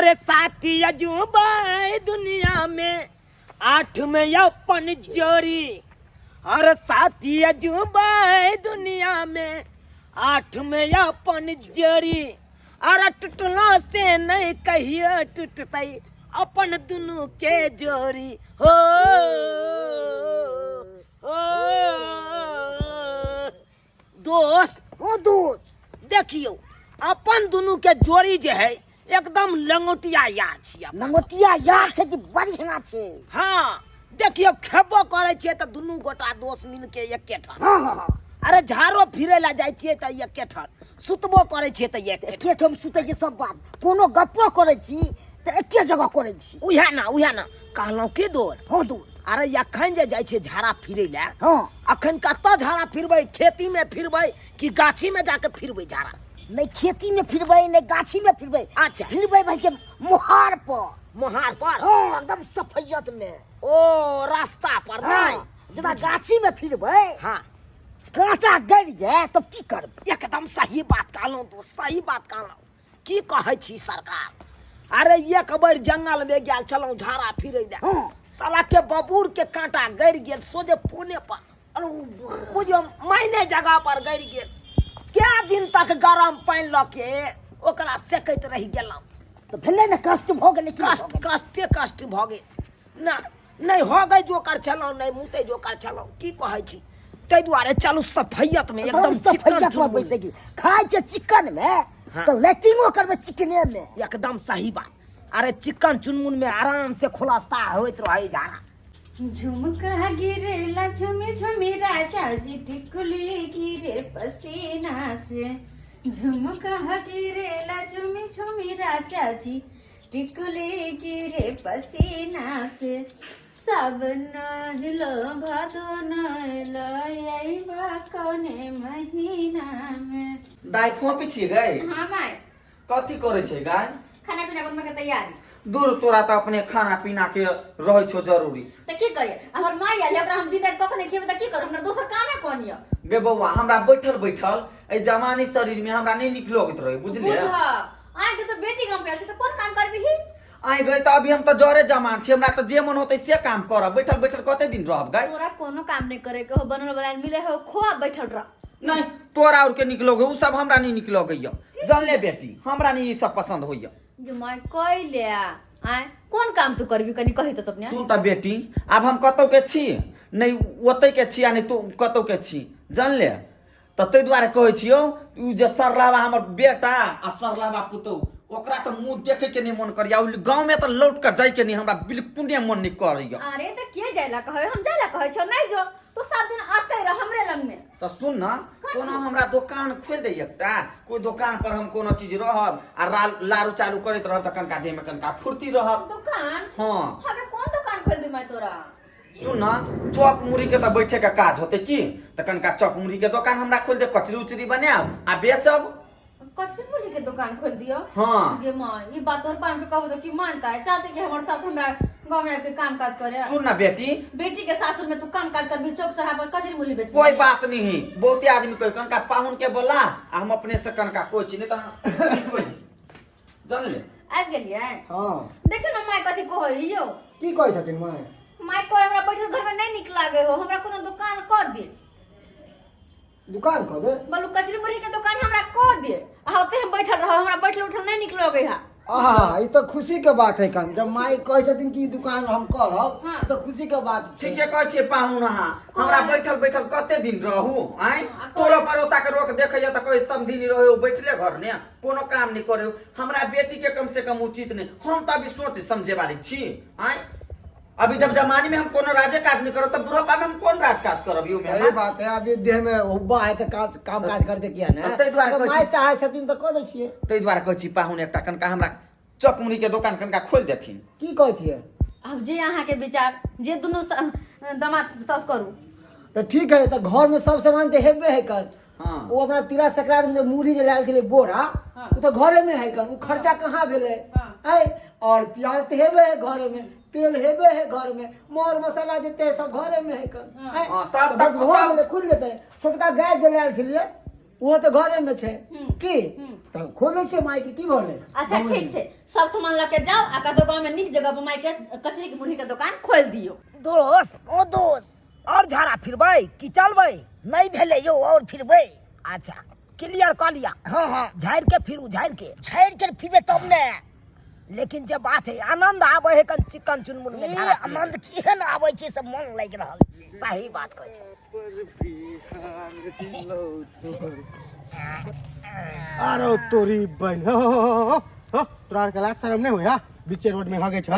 अरे साथी अजूबा दुनिया में 8 में अपन जोड़ी। अरे साथी अजूबा दुनिया में 8 में अपन जोड़ी। अरे टूटला से नहीं कहिए टूटते अपन दुनू के जोड़ी हो। दोस्त ओ दोस्त देखियो अपन दुनू के जोड़ी जे है एकदम लंगोटिया यार छिया। लंगोटिया यार छै कि बढ़िया छै। हाँ देखियो खेबो करे छिए त दुनू गोटा दोस्त मिल के एके ठाम। हाँ अरे झाड़ो फिरे ला जाय छिए त एके ठाम, सुतबो करे छिए त एके ठाम सुते छी। सब बात कोनो गप्पो करे छी त एके जगह करे छी। उहे ना कहलौ के दोस्त। हाँ दोस्त अरे अखन जे जाय छिए झाड़ा फिरे ला। हाँ अखन कत्ता झाड़ा फिरबै, खेती में फिरबै कि गाछी में जाके फिरबै झाड़ा? नहीं खेती में फिरबै नहीं गाछी में फिरबै। अच्छा फिरबै भाई के मोहार पर। मोहार पर? हाँ एकदम सफैयत में। ओ रास्ता पर नहीं? जब गाछी में फिरबै हाँ कांटा गड़ जाए तब की करबै? एकदम सही बात कहलौ तो, सही बात कहलौ। की कहै छी सरकार? अरे एक बार जंगल में गेल छलौ झाड़ा फिरै ला। हाँ साला के बबूर के कांटा गड़ गेल सोझे फोने पर। अरे बुझियो मायने जगह पर गड़ गेल। क्या दिन तक गरम पानी लके ओकरा सेकैत रह गेलौ। तो भेलै न कष्ट भ गेलै। कष्ट भ गेल ना। नहीं हो गई जोकर चलो नहीं मुते जोकर चलो। की कहै छी तै दुआरे चलू सफैयत में एकदम सफैयत में बैसे की खाय छै चिकन में। हाँ। तो लैट्रिनो करबै चिकने में। एकदम सही बात। अरे चिकन चुनमुन में आराम से खुलासा होइत रहे झाड़ा। झुमका गिरेला झुमी झुमी राजा जी टिकुली गिरे पसीना से। झुमका गिरेला झुमी झुमी राजा जी टिकुली गिरे पसीना से। सावन हिलो भादो नैलो यही बा कौने महीना में। दाई फोपी छी गई। हाँ माय कथी करे छै गाय? खाना पीना बनबे के तैयारी। दूर तोरा त अपने खाना पीना के रहे छो जरूरी। त की करिए हमर माय आले ओकरा हम दिन रात कखने खियेबै त की करू? हमरा दोसर कामे कोन य? गे बौआ हमरा बैठल बैठल ए जवानी शरीर में हमरा नहीं निक लगत रहे बुझलिए। बुझ आइ के तो बेटी गांव पे आछे त कोन काम करबिही? आई गई त अभी हम त जरे जमान छी। हमरा त जे मन होतै से काम करब। बैठल बैठल कते दिन रहब गाय? तोरा कोनो काम नहीं करे के हो, बनल बनाल मिले हो, खो बैठल रह। नहीं तोरा और के निक लगे उ सब हमरा नहीं निक लगैया। जान ले बेटी हमरा नहीं ई सब पसंद होइया। जो मैं कइले आइ कोन काम तू करबी कनी कहि त अपने। सुन त बेटी अब हम कतौ के छी नहीं ओतै के छी यानी तू कतौ के छी जान ले। त तै दुआरे कहै छियो उ जे सरलावा हमर बेटा आ सरलावा पुतौ ओकरा त मुंह देखे के नहीं मन करिया। गांव में त लौट के जाय के नहीं हमरा बिल्कुल नहीं मन नहीं करिया। अरे त के जाइला कहै? हम जाइला कहै छ नहीं जो तू सब दिन आते रह हमरे लंग में। त सुन न कोनो हमरा दुकान खोल दे एकटा। कोई दुकान पर हम कोनो चीज रहब आ लारू चालू करैत रहब त कनका देह में कनका फुर्ती रहब। दुकान? हां हगे कौन दुकान खोल दी मैं तोरा? सुन न चौक मुड़ी के त बैठे के काज होते की त कनका चौक मुड़ी के दुकान हमरा खोल दे। कचरी उचरी बनाब आ बेचब। कचरी मुड़ी के दुकान खोल दियो? हाँ। गे मां ई बात तोर पान के कहबो त की मानता है? चाहते कि हमर साथ हमरा गांव में आके काम काज करे। सुन न बेटी बेटी के सासुर में तू काम काज करबी, चौक चौराहा पर कचरी मुड़ी बेच। कोई बात नहीं। बहुते आदमी कोई कनका पाहुन के बोला आ हम अपने से कनका कोई छी नहीं त कोई जान ले। आबि गेलिए? हाँ देखियो न माय कथी कहै यो। की कहै छथिन माय? माय कहै हमरा बैठल घर में नहीं निक लागे हो, हमरा कोनो दुकान क दे। दुकान क दे? बोलू कचरी मुड़ी के दुकान हमरा क दे। आ ओते हम बैठल रह, हमरा बैठल उठल नहीं निक लगे हा। आहा ई तो खुशी के बात है कन। जब माई कहै छथिन कि दुकान हम करब हाँ। तो खुशी के बात छै। ठीक है कहै छी पाहुन अहाँ हमरा बैठल बैठल कते दिन रहू आइ तोरा परोसा के रोक देखैया त कोई सब दिन रहे बैठले घर ने कोनो काम नहीं करे। हमरा बेटी के कम से कम उचित नहीं। हम त अभी सोच समझे वाली छी आइ। अभी जब जमाने में हम कोनो राजे काज नहीं करब त बुढ़ापा में हम कौन राज काज करब? यो सही बात है। अभी देह में हुब्बा है तो काम काज करते किया ना। तै दुआरे कहै छी माई चाहे छथिन तो क दै छियै। तै दुआरे कहै छी पाहुन एकटा कनका हमरा चौकमुड़ी के दुकान कनका खोल देथिन। की कहै छियै? अब जे अहाँ के विचार जे दुनु दामाद सास करू। तो ठीक है। तो घर में सब सामान तो हेबे है कर। हाँ। वो अपना तिला संक्रांति में जो मुरही जो लायल छलै बोरा वो तो घरे में है कर। वो खर्चा कहाँ भेलै? आइ और प्याज तो हेबे है घरे में, तेल हेबे है घर में, मर मसाला जते है सब घरे में है कर। हाँ, तब घर में खुल जेतै। छोटका गैस जो लायल छलियै वो तो घरे में छै की तो खोले छे माई के की भले। अच्छा ठीक छे, सब सामान लेके जाओ आ कतो गांव में निक जगह पर माई के कचरी की मुरही के दुकान खोल दियो। दोस्त और झाड़ा फिरबै कि चलबै? नहीं भेले यो और फिरबै। अच्छा क्लियर कर लिया। हाँ झाड़ के फिरबे तब ने। लेकिन जब बात है आनंद आवे है कन चिकन चुनमुन में झाड़ा आनंद केहन आवे छे सब मन लाग रहल। सही बात कहै छै। अरे तोरी बहन हो तोरा के लाज शरम नहीं होया बीचे रोड में भागे छ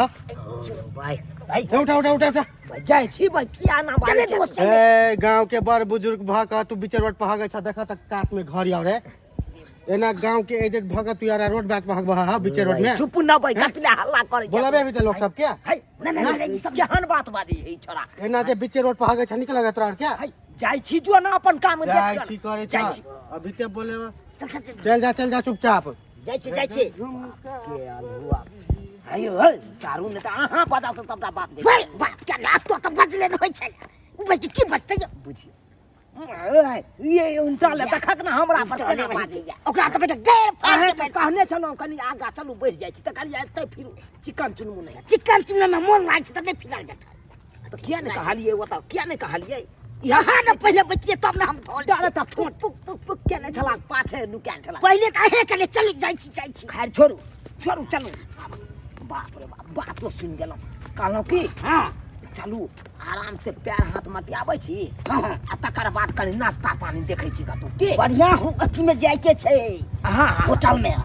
भाई भाई उठा जाय छी भाई किया ना बात दोस्त। ए गांव के बड़ बुजुर्ग भाग तू बीचे रोड पर भागे छ देखा तक काट में घर आव रे एना गांव के एजेंट भाग तू यार रोड बाट भाग बहा बीचे रोड में चुप ना भाई कतले हल्ला करे बोलाबे अभी त लोग सब क्या है नहीं ई सब जहान बात बाजी है छोरा। एना जे बीचे रोड पर भागे छ निकल लगा तोरा क्या है जाय छी जो ना अपन काम जाय छी करे छ अभी ते बोले चल जा चुपचाप जाय छी के अलुआ आयो सारू ने त आहा पचा से सबटा बात बात के लात तो बजले न होय छै उ भाई की बजते बुझी ये उनटा ले तखक ना हमरा पर केना बाजी ओकरा त बेटा गैर फाड़ कहने छनो कनी आगा चलू बढ़ जाय छी त कहलिए एतै फिर चिकन चुनमुन में मोन लाग छै त नहीं फिरा जाता तो किया ने कहलिए बताओ किया ने कहलिए यहाँ न पहले बतिए तब ना हम डरे त फुट पुक के ने छला पाछे लुकाल छला पहले त अहे कले चलू जाय छी खैर छोड़ू चलू बाप रे बात तो सुन गेलौ कहलौ की हां चलू आराम से पैर हाथ मटियाबै छी आ तकर बाद कनी नाश्ता पानी देखै छी कतौ की बढ़िया अथी में जाय के छै हां होटल में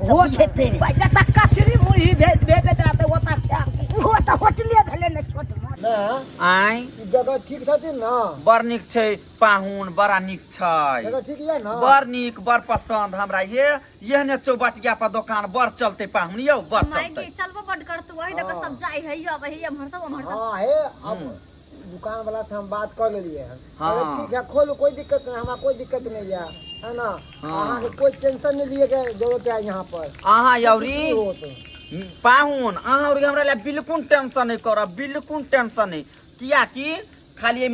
हो जेते भाई जता कचरी मुरही भेटत रहते ओता खा वो त होटले भेले न छोट ना आय ई जगह ठीक छथिन ना? बड़ निक छै पाहुन बड़ा निक छै जगह ठीक है ना? बड़ निक बड़ पसंद हमरा ये ने चौबटिया पर दुकान बड़ चलते पाहुन यो बड़ माई चलते के चलबो बड करतु वही तक सब जाई है यो वही हमर सब हाँ है अब दुकान वाला से हम बात कर लेलिए हैं। हाँ। अरे ठीक है खोलो कोई दिक्कत नहीं हमरा कोई दिक्कत नहीं है ना। अहाँ के कोई टेंशन नहीं लिए के जरूरत है यहाँ पर अहाँ यौरी कुछ हो तो। पाहुन अहाँ और हमरा ले बिल्कुल टेंशन नहीं करब बिल्कुल टेंशन नहीं किया कि खाली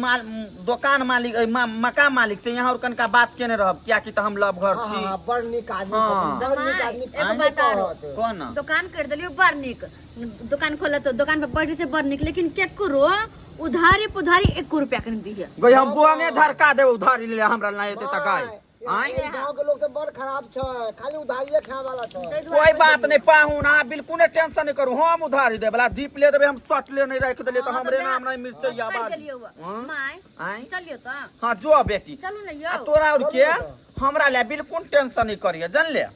दुकान मालिक मकान मालिक से यहाँ और कनका बात केने रहब किया कि त हम लब घर छी। हाँ, बड़ निक आदमी हाँ। छथिन, बड़ निक आदमी एगो छथिन, बात आरो। कहत। कौन दुकान कर दिलियो बड़ निक दुकान खोला तो दुकान पे बैठे से बड़ निक लेकिन केकरो उधारी पुधारी 1 रुपया के नहीं दिए गई हम बुआंगे झरका देब उधारी ले हमरा ना एते तक आय आय ये गांव के लोग से बड़ खराब छ खाली उधारिये खाए वाला छ। कोई बात नहीं पाहुन आ बिल्कुल टेंशन नहीं करू हम उधारी दे वाला दीप ले देबे हम सट ले नहीं रख देले तो हमरे नाम नहीं मिर्चैया बात माई आय चलियो तो हां जो बेटी चलू ना आ यो तोरा और के हमरा ले बिल्कुल टेंशन नहीं करिए जान ले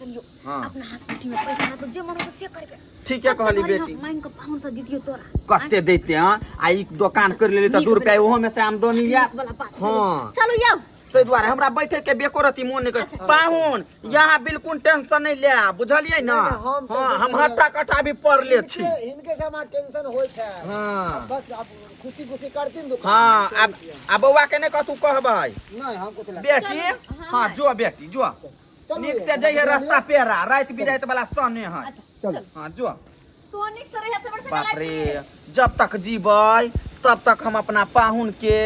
चलियो हाँ। अपना हाथ पिठी में पैसा तो जे मन तो से करबे ठीक है कहली बेटी माइन को पाहुन से दितियो तोरा कत्ते देते हां आ ई दुकान कर लेली त 2 रुपया ओहो में से आमदनी या हां चलू यो ते द्वारे हमरा बैठे के बेकोरती मोन नहीं कर पाहुन यहाँ बिल्कुल टेंशन नहीं ले बुझलिए ना हां हम हट्टा कट्टा भी पढ़ ले छी इनके से हमारा टेंशन होय छै। हां बस अब खुशी खुशी करतीन दुकान। हां अब बउआ के ने कतू कहबै नहीं हमको तो बेटी हां जो बेटी जो निक से जइए रास्ता पेरा रात बिरात वाला सने है चलो हां जो तो निक से रहे से बड़ बाप रे जब तक जीबै तब तक हम अपना पाहुन के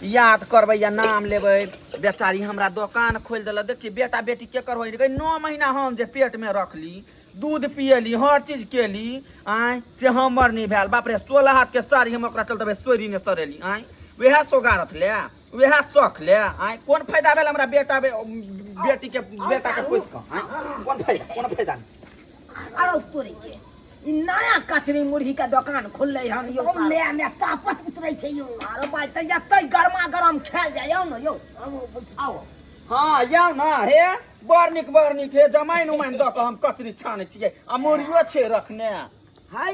याद करबै या नाम लेबै बेचारी हमरा दुकान खोल देला देखिए बेटा बेटी के करबै 9 महीना हम जे पेट में रखली दूध पियली हर चीज केली आय से हमर नहीं भेल बाप रे 16 हाथ के साड़ी हम ओकरा चलते सोरी ने सरेली आय वह सोगारत ले वह शौक ले आय कौन फायदा भेल हमरा बेटा बेटी के बेटा के पोस के आय कौन फायदा अरे तोरे के ई नया कचरी मुरही का दुकान खुलले हम यो ले में तापत उतरै छै यो अरे भाई त एतै गरमा गरम खायल जाय न यो आओ हाँ याओ ना हे बड़ निक हे जमाइन उमाइन दऽ कऽ हम कचरी छानै छियै आ मोरियो छै रखने हाय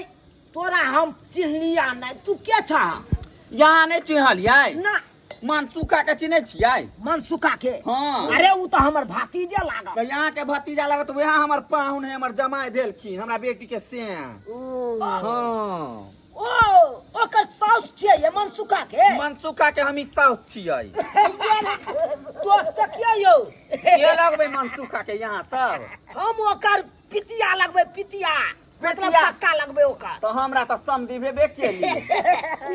तोरा हम चिन्हलिया नहीं तू के छा यहाँ नहीं चिन्हलियै ना मनसुखा के चिन्है छियै मनसुखा के हाँ। अरे उ तो हमर भातीजे लागल तो यहाँ के भतीजा लागत वह हमर पाहुन है हमर जमाई भेलखिन हमरा बेटी के से हाँ ओ ओकर साउस छियै ये मनसुखा के मनसुखा के हम ई साउथ छियै दोस्त के यो के लगबै मनसुखा के यहाँ सब हम ओकर पितिया लगबै पितिया मतलब पितिया? पक्का लगबै ओकर तो हमरा तो समधी भेबे केली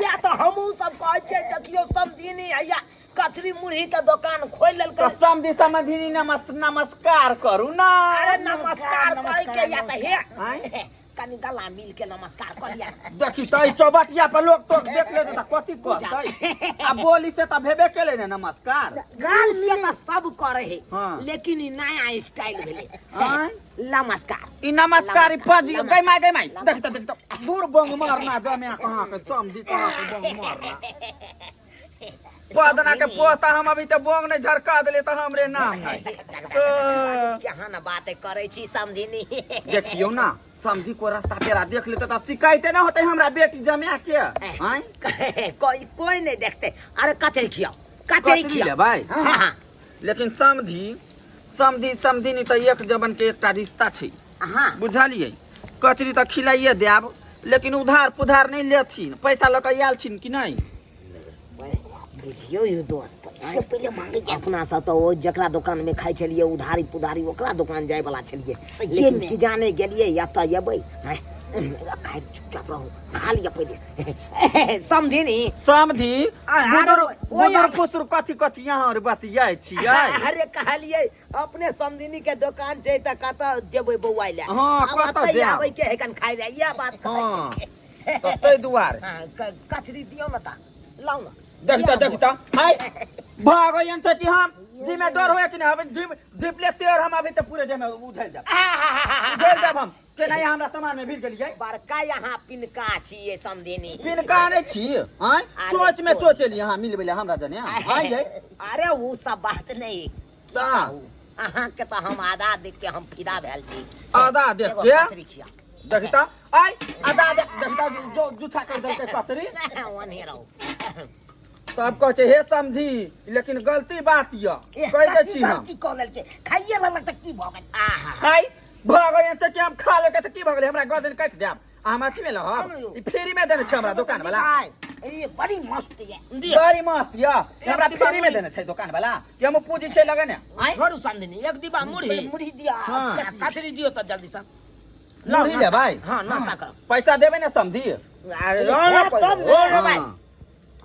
या तो हमहू सब कहै छै देखियो समझी नहीं है या कचरी मुरही का दुकान खोल लेल तो समझी समझी नमस्कार करू ना। अरे नमस्कार कह के या त हे आय कनी गला मिल के नमस्कार करिया। देखी तो चौबटिया पर लोग तो देख ले त कथी कहतै आ बोली से त भेबे केले ने नमस्कार। गाल से त सब करे है हाँ। लेकिन ई नया स्टाइल भेले आय नमस्कार। ई नमस्कार ई पजी गई माई देख त दूर बंग मारना जमे कहां के समझी कहां के बंग मारना पदना के पोता हम अभी तो बोंग ने झरका देले त हमरे नाम नहीं कहाँ न बातें करे छी समझिनी। देखियो ना समझी को रास्ता पेरा देख लेते त शिकायत ना होते हमरा बेटी जमे के आय कोई नहीं देखते। अरे कचरी खियाओ कचरी कचरी ले भाई। हाँ हाँ लेकिन समझी नहीं तो एक जबन के एकटा रिश्ता छै हाँ बुझलिए। कचरी त खिलाइए देब लेकिन उधार पुधार नहीं लेथिन पैसा लक आयल छिन कि नहीं। बुझियो यौ दोस्त पैसा पहले मांगे अपना सब तो वो जकरा दुकान में खाई चलिए उधारी पुधारी ओकरा दुकान जाए वाला चलिए लेकिन कि जाने गेलिए या त येबै खाई चुपचाप रहो खा लिया पहले समझी नी समझी बुदुर फुसुर कथी यहाँ और बतियाय छियै। अरे कहलिए अपने समझिनी के दुकान छै त कत जेबै बौआ ले। हाँ, कतऽ जायब? आबै के हेकन खाई ले या बात हाँ तो तै दुआरे कचरी दियो न त लाउ न देखता हाय भागो यन से कि हम जी में डर होया कि ना अभी जीप लेते और हम अभी तो पूरे जमे उधर देब हम के नहीं हमरा सामान में भीड़ गेलिए। बड़का यहाँ पिनका छिए समझिनी पिनका नहीं छी हां चोच में चोचली यहां मिलबे हमरा जने हाय गए। अरे वो सब बात नहीं ता अहाँ के तो हम आधा देख के हम फिदा भेल छी आधा देख एगो के कचरी खिया देखता आय आधा देखता जो जुठा कर दे के कचरी ओने रहो। तब कह हे समझी लेकिन गलती बात य कह दे छी हम की कॉल के खाइए ला त की भ गेल आहा हाय भागो यन से कि हम खा ले के त की भ गेल हमरा गर्दन काट देब आमा छी में लहब ई फ्री में देने छ हमरा दुकान वाला। ये बड़ी मस्त है बड़ी मस्त या हमरा फ्री में देने छै दुकान वाला कि हम पूंजी छै लगे ने आय छोड़ू समझिनी एक डिब्बा मुरही दिया हाँ। कचरी दियो त जल्दी से मुरही ले भाई। हां नाश्ता करो पैसा देबे ना समझी। अरे तब ले भाई हाँ,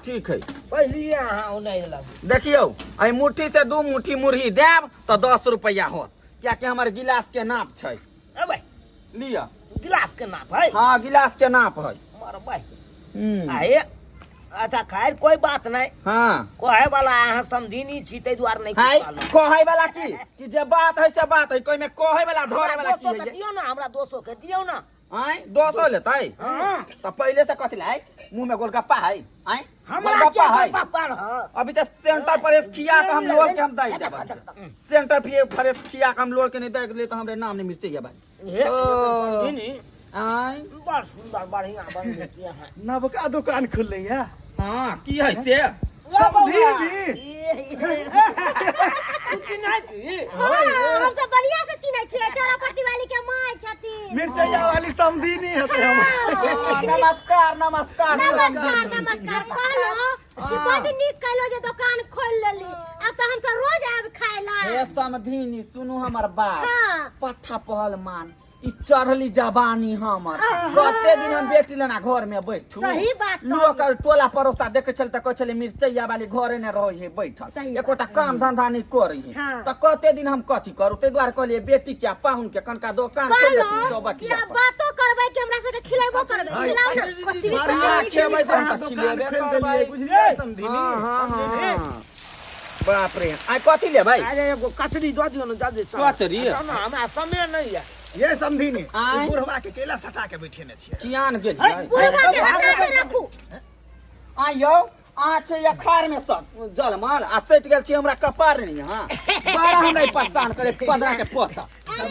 ठीक है पहले यहाँ नहीं लग देखियो आई मुट्ठी से 2 मुट्ठी मुरही देब तो 10 रुपया हो क्या कि हमारे गिलास के नाप छै ए भाई लिया गिलास के नाप है हाँ गिलास के नाप है। मारो भाई आए अच्छा खैर कोई बात नहीं हाँ कहे वाला अहाँ समझिनी छी तै द्वार नहीं हाय कहै वाला की कि जे बात है से बात है कोई में कहै वाला धरे वाला की है दियो ना हमरा 200 के दियो ना आय 200 लेतै हां तो पहले से कथि लाई मुंह में गोलगप्पा है आय हमरा गोलगप्पा क्या है पापा रह अभी तो सेंटर पर खिया के हम लोग के हम दई देब सेंटर पर खिया के हम लोग के नहीं दे ले तो हमरे नाम नहीं मिर्ची है भाई हे समझिनी आय बड़ सुंदर बढ़िया बन गया है नवका दुकान खुलले है। हाँ की है से कुछ नहीं छी हम सब बढ़िया से चिन्है छियै चौरापट्टी वाली के माय छथिन। मिर्चैया वाली समझी हते हम। नमस्कार नमस्कार नमस्कार कहलो कि बड़ नीक कहलो जे दुकान खोल लेली अब तो हम सब रोज आब खाए ला। हे समधीनी सुनु हमर बात हाँ। पट्ठा पहल मान ई चढ़ली जवानी हमर कते दिन हम बेटी लेना घर में बैठू सही बात लोग टोला पड़ोसा देखे चल त कह चले मिर्चैया वाली घरे ने रहे बैठल सही एकोटा काम धंधा नहीं करी हाँ। त कते दिन हम कथी करू ते द्वारे कहलिए बेटी क्या पाहुन के कनका दुकान खोल लेती चौबटिया क्या पर बातो करबै कि हमरा से खिलाइबो करबै खिलाओ ना कचरी बढ़िया खेबै त हम त खिलेबे करबै बुझलिए समझी। हाँ बाप रे आइ कथी ले भाई अरे एगो कचरी दो दियो ना जल्दी से कचरी? ना हमरा समय नहीं है ये समझी ने आय। बुढ़वा के केला सटा के बैठेने छियै। कियान गेल बुढ़वा के हटा के रखू। आयो आ छै अखार में सब जलमाल आ सट गेल छी हमरा कपार नहीं हां बारा हमरा परेशान करे 15 के पोता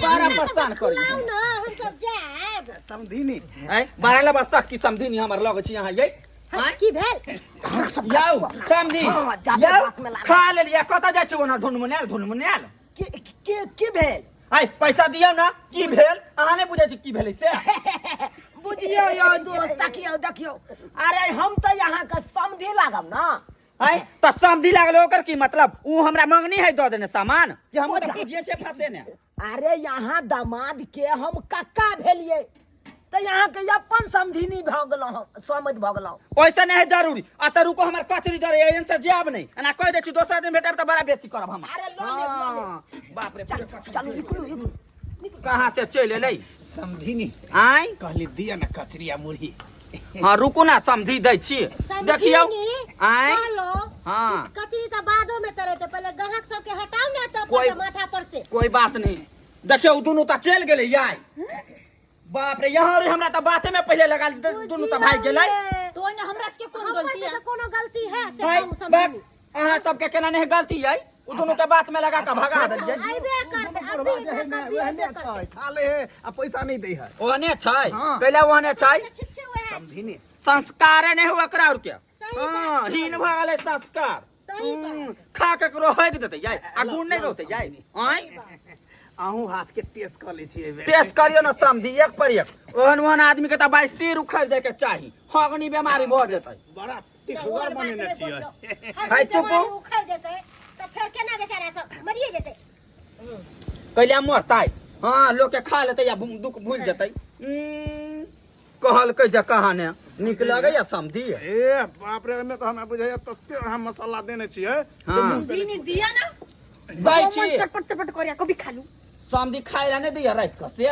बारा परेशान खिलाओ करी ना हम सब जाएब। समझी ने हैं बारा ला बस की समझी नहीं हमर लगे छी यहां ये हाँ, की भेल याओ समझी हाँ, जाते याओ बात में लागल। खा ले लिया कत जाय छी ओना ढुनमुनेल के भेल आइ पैसा दियौ ना की भेल अहाँ नहीं बुझै छी की भेलै से बुझियो यो दोस्त देखियो अरे हम तो यहाँ का समझे लागम ना आइ त समझी लागल ओकर की मतलब ऊ हमरा मंगनी है द देने सामान कि हम त बुझिए छे फसे ने अरे यहाँ दामाद के हम कक्का भेलिए तो तो यहाँ के अपन समझिनी भगलो समझ भगलो ओइसे नहीं है जरूरी अत रुको हमर कचरी जरे एन से जाब नहीं एना कह दे छी दोसरा दिन भेटब त बड़ा बेइज्जती करब हम अरे लो ले, लो बाप रे चलो निकलो कहां से चले ले समझिनी आय कहली दिया ना कचरिया मुरही हां रुको ना समझी दै छी देखियो आय हेलो हां कचरी तो बादो में तरह पहले ग्राहक सब के हटाओ ना तो कोई- माथा पर से कोई बात नहीं देखियो दोनों त चल गेले याय बाप रे यहाँ रे हमरा त बाते में पहले लगा दोनों त भाग गेलै तो ने हमरा से कोनो गलती है कोनो गलती है से भाई हम समझ बात अहाँ सबके केना नहीं गलती है उ दोनों के बात में लगा के भगा देलिए आइबे करते बुढ़वा जे है ना वहने छै थाले है आ पैसा नहीं दे है ओहने छै हाँ। पहले ओहने छै छिछे हुए समझिनी संस्कार नहीं हुआ करा और क्या सही हां हीन भ गेलै संस्कार सही बात खा के करो हक देते जाय आ गुण नहीं होते जाय आय आहू हाथ के टेस्ट कर ले छिए टेस्ट करियो ना समझी एक पर एक ओहन आदमी के त बाई सिर उखड़ जाय के चाही हगनी बीमारी भ जेतै बड़ा तिखगर बने न छिए भाई चुप हो। उखड़ जेते तो फिर केना बेचारा सब मरिए जेते कैला मरतै हाँ लोग के खा लेते या दुख भूल जेतै कहल कै जे कहाने निक लगे या समझी ए बाप रे में तो हम बुझाय तते हम मसाला देने छिए हाँ। दीनी दिया ना दै छी चटपट चटपट करिया कभी खालू समझी खाइ ला नहीं दिया रात के से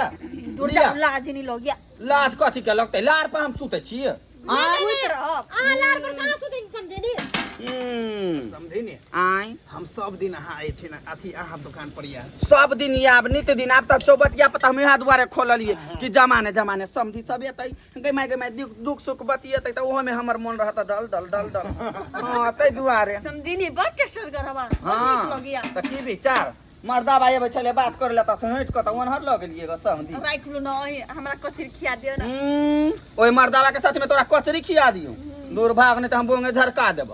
दूर दिया। जा लाज नहीं लग गया लाज कथी के लगतै लार पर हम सुते छिए आय कोई तरह आ लार पर कहां सुते छी समझेनी समझिनी आय हम सब दिन अहाँ एठिन अथी अहाँ दुकान पर या सब दिन आब नित दिन आब तक चौबटिया पर हम यहाँ दुआरे खोललिए कि जमाने जमाने समझी सब एतै गै माय दुख सुख बतिएतै त ओहो में हमर मन रहत डल डल डल डल हां तै दुआरे समझीनी बड़ टेस्ट कर हवा हाँ लग गया त की विचार मर्दा भाई अब चले बात कर लेता से हट के त ओनहर लग गेलिए ग समझी राख लो ना हमरा कचरी खिया दियो ना ओए मर्दावा के साथ में तोरा कचरी खिया दियो दूर भाग नहीं त हम बोंगे झरका देब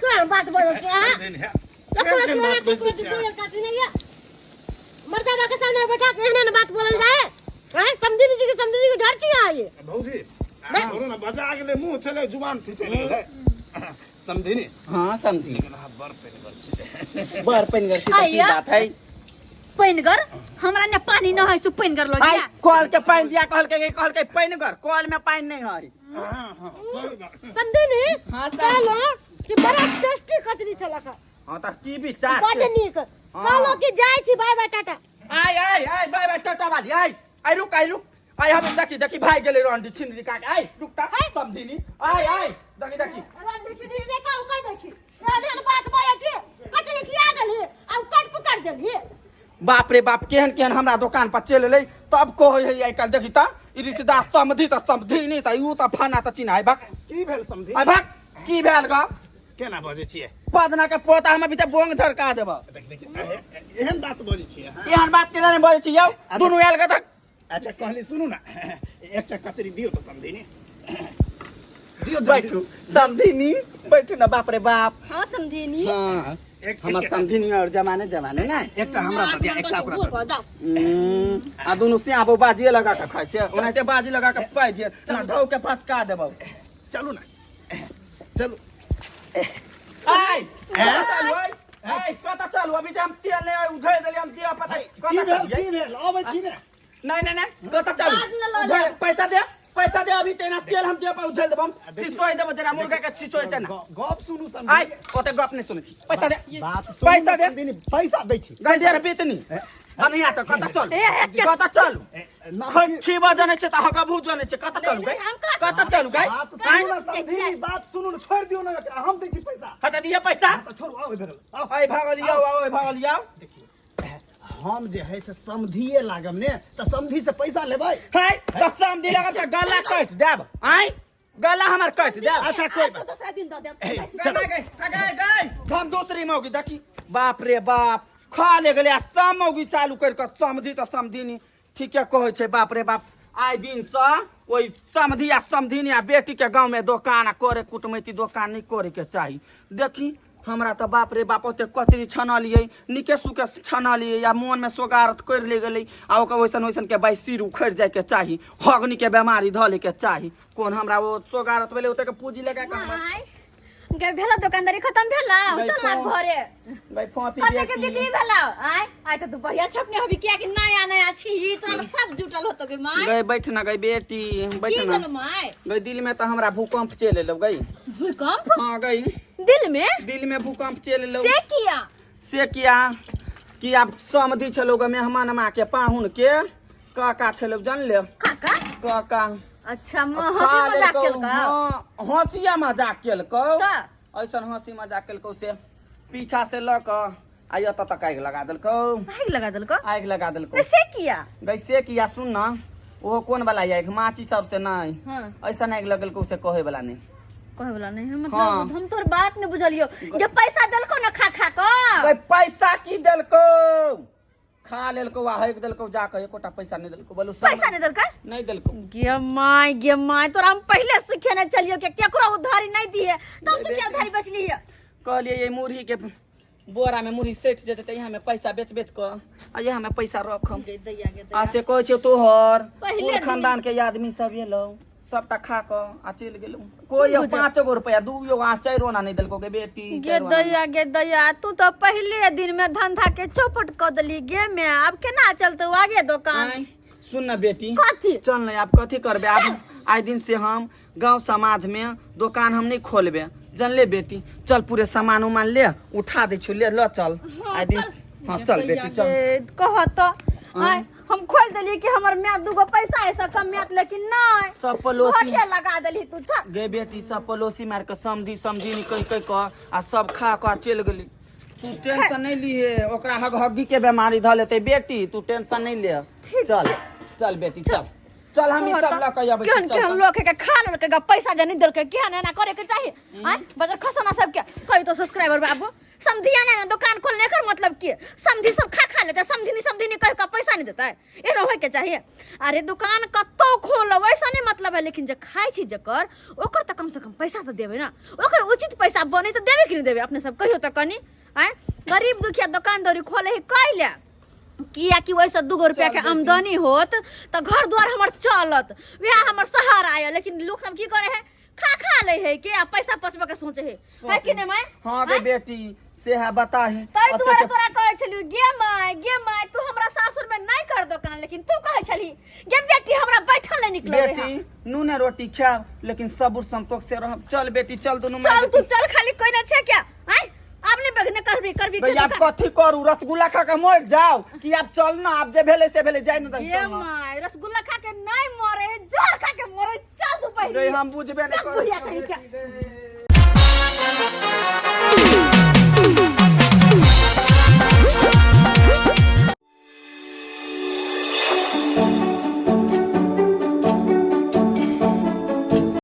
कोन बात बोले के हां केहन बात बोल दै छिए काटी नहीं है मर्दावा के सामने बैठा के एहन बात बोलल जाए हैं समझेनी जी के डर की आए भौजी छोड़ो ना बजा गेले मुंह चले जुबान फिसल गेले समझिनी हां समझी लेकिन हां बर पे बर छिए बर पेनगर छी त की आइया। बात है पैनगर हमरा ने पानी न है सु पैनगर लग आई गया कॉल के पानी दिया कहल के पेनगर कॉल में पानी नहीं है हां हां कोई बात समझेनी हां चलो कि बड़ा टेस्टी कचरी छला का हां त की विचार बड़ नीक चलो कि जाय छी बाय बाय टाटा आई बाय बाय टाटा वाली आई रुक आई हम देखी भाई गेले रंडी छिंदरी काट आई रुक ता समझी नी आई देखी रंडी छिंदरी रे का उकाय दै छी एहन बात बोले छी कचरी खिया देली आ कट पकड़ देली बाप रे बाप केहन हमरा दुकान पर चल ले तब कहे है आई काल देखी ता ई रिश्तेदार समझी नहीं त यू त फाना त चिन्हाई भाग की भेल समझी आई भाग की भेल ग केना बजे छिए पदना के पोता हम अभी त बोंग झरका देब देख एहन बात बजे छिए हां एहन बात केना नहीं बोले छी यौ दुनु आयल के तक अच्छा कहली सुनू ना एकटा कचरी दियो तो समझिनी दियो बैठू समझी नी बैठू ना बाप रे बाप हां समझीनी हां एक हमर समझी नी और जमाने ना एकटा हमरा दे दिया एकटा ओकरा दे दाओ आ दुनु से आबो बाजी लगा के खाइ छै ओनाते बाजी लगा के पाइ दिए ना ढौ के फसका देबो चलू ना चलू आई चलू आई कता चलू अभी हम तेल ले उझै देली हम दिया पता कता चलू की भेल आबै छी ना नहीं कता चलू पैसा दे अभी तेना तेल हम दिया पर उझै देबो छिचोइ देबो जरा मुर्गा के छिचोइ तेना गप सुनू समझी आई ओते गप नहीं सुनै छी पैसा दे बात पैसा दे समझिनी पैसा दै छी गंजेर बीतनी अनिया त कता चलू खी बजने छै त हका भूज जने छै कता चलू गई बात सुनू ना समझिनी बात सुनू ना छोड़ दियो ना एकरा हम दै छी पैसा हटा दिया पैसा तो छोड़ू आओ भेल आओ आई भागलिया हम जे है से समधिए लागम ने त समधी से पैसा लेबै हाय तो समझी लगा छै गला काट देब आई गला हमर काट देब अच्छा कोई बात दूसरा दिन द दे गई हम दूसरी मौगी देखी बाप रे बाप खा ले गेले सब मौगी चालू कर के समझी त समझी नी ठीके कहै छै बाप रे बाप आइ दिन से ओई समझी आ बेटी के गांव में दुकान करे कुटमैती दुकान नहीं करे के चाही देखी हमरा त बाप रे बाप ओते कचरी छनलिए निके सुके छनलिए या मन में सोगारत कर ले गेलै आ ओकर वैसन के बाई सिर उखड़ जाए के चाही हगनी के बीमारी धले के चाही कोन हमरा वो सोगारत भेले ओते के पूजी लगा के हमरा के भेला दुकानदारी खत्म भेला गई चल ना फोन। घरे गई फोपी कते के बेटी बिक्री भेला आय आय त दुपहरिया छपने हबी किया कि नया नया छी तोरा सब जुटल होतो के माय गई बैठ ना गई बेटी बैठ की ना भेलो माय गई दिल में तो हमरा भूकंप चल एलो गई भूकंप हाँ गई दिल में दिल में भूकंप चल एलो से किया से किया कि आप समधि छलो ग मेहमान मा के पाहुन के काका छलो जान ले काका काका अच्छा खा हंसी मजाक लेलकौ, केल का हाँ, हंसिया मजाक केलकौ का? ऐसन हंसी मजाक केलकौ से पीछा से ल क आई अत तक आगि लगा देलकौ आग लगा देल को आगि लगा देलकौ से किया गैसे किया सुन ना वो कौन वाला आगि माची सब से नहीं हाँ। ऐसा आगि लगलकौ से कहे वाला नहीं कहे वाला नहीं मतलब हाँ। हम तोर बात नहीं बुझलियो जे पैसा देल को ना खा खा को गई पैसा की देलकौ खा लेलकौ आ हक देलकौ जाके एकोटा पैसा नहीं देलकौ बोलू पैसा नहीं देल का नहीं देलकौ गे माय तोरा हम पहले सीखे नहीं चलियो के केकरो उधारी नहीं दिए तब तू क्या उधारी बचली है कहलिए ये मुरही के बोरा में मुरही सेठ जेते त यहाँ में पैसा बेच बेच क आ यहाँ में पैसा रखम आ से कहै छै तोहर पहिले पूरे दिन- खानदान के आदमी सब एलौ सबटा खा क आ चल गेलौ कोई 5 गो रुपया 2 गो आ 4 आना नहीं देलको के बेटी गे दैया तू तो पहले दिन में धंधा के चौपट कर देली गे में अब केना चलते आगे दुकान आय, सुन ना बेटी कथी चल नहीं आप कथी करबे अब आइ दिन से हम गांव समाज में दुकान हम नहीं खोलबे जानले बेटी चल पूरे सामान उमान ले उठा दे छु ले ल चल आइ दिन हाँ चल बेटी चल कह तो आय, हम खोल देली कि हमर मैं दूगो पैसा ऐसा कम मैत लेकिन नहीं सब पड़ोसी घाटे लगा देली तू चल गे बेटी सब पड़ोसी मार के समझी समझी नहीं कह कह आ सब खा कर चल गेली तू टेंशन नहीं लिए ओकरा हग्गी के बीमारी ध लेते बेटी तू टेंशन नहीं ले चल चल बेटी चल चल हम ई सब ल के आबै केहन केहन लोग के खा लेलकै ग पैसा जनी देलकै केहन एना करे के चाहिए आय बजर खसना सब के कहि तो सब्सक्राइबर बाबू समधिया ने दुकान खोलने कर मतलब की समधी सब खा लेते समधी नहीं कह का पैसा नहीं देता है ए होय के चाहिए अरे दुकान कत्तो खोल वैसा नहीं मतलब है लेकिन जे खाई छी जकर ओकर त कम से कम पैसा तो देबे ना ओकर उचित पैसा बने तो देबे कि नहीं देबे अपने सब कहियो त कनी आय गरीब दुखिया दुकानदारी खोले है कैले किया कि वैसे 2 रुपया के आमदनी होत तो घर द्वार हमर चलत वह हमर सहारा आया लेकिन लोग सब की करे है खा ले है के आ पैसा पचबे के सोचे है कि नहीं माय हां गे बेटी से है बता है तोर दुआरे तोरा कहे छली गे माय तू हमरा सासुर में नहीं कर दुकान लेकिन तू कहे छली गे बेटी हमरा बैठल नहीं निकले बेटी नूने रोटी खा लेकिन सबूर संतोष से रह चल बेटी चल दोनों चल तू चल खाली कोई ना छे क्या आय आपने बगने करबी भाई आप कथी करू रसगुल्ला खा के मर जाओ कि आप चल ना आप जे भेले से भेले जाय ना ये माय रसगुल्ला खा के नहीं मरे जोर खा के मरे चल तू पहले हम बुझबे नहीं बुढ़िया कहीं के